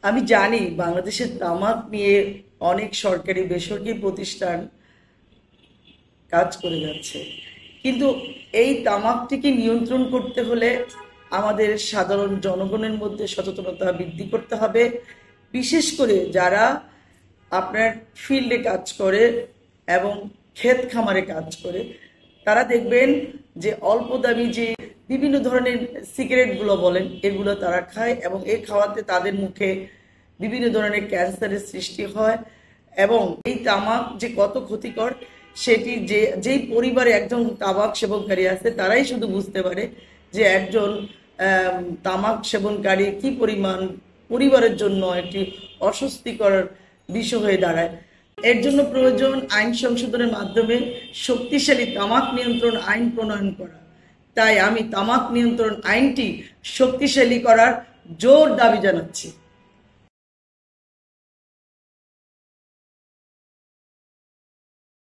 আমি জানি বাংলাদেশের তামাক নিয়ে অনেক সরকারি বেসরকারি প্রতিষ্ঠান কাজ করে যাচ্ছে, কিন্তু এই তামাকটিকে নিয়ন্ত্রণ করতে হলে আমাদের সাধারণ জনগণের মধ্যে সচেতনতা বৃদ্ধি করতে হবে। বিশেষ করে যারা আপনার ফিল্ডে কাজ করে এবং ক্ষেত খামারে কাজ করে, তারা দেখবেন যে অল্প দামি যে বিভিন্ন ধরনের সিগারেটগুলো বলেন, এগুলো তারা খায় এবং এই খাওয়াতে তাদের মুখে বিভিন্ন ধরনের ক্যান্সারের সৃষ্টি হয়। এবং এই তামাক যে কত ক্ষতিকর সেটি যেই পরিবারে একজন তামাক সেবনকারী আছে তারাই শুধু বুঝতে পারে যে একজন তামাক সেবনকারী কি পরিমাণ পরিবারের জন্য একটি অস্বস্তিকর বিষয় হয়ে দাঁড়ায়। এর জন্য প্রয়োজন আইন সংশোধনের মাধ্যমে শক্তিশালী তামাক নিয়ন্ত্রণ আইন প্রণয়ন করা। তাই আমি তামাক নিয়ন্ত্রণ আইনটি শক্তিশালী করার জোর দাবি জানাচ্ছি।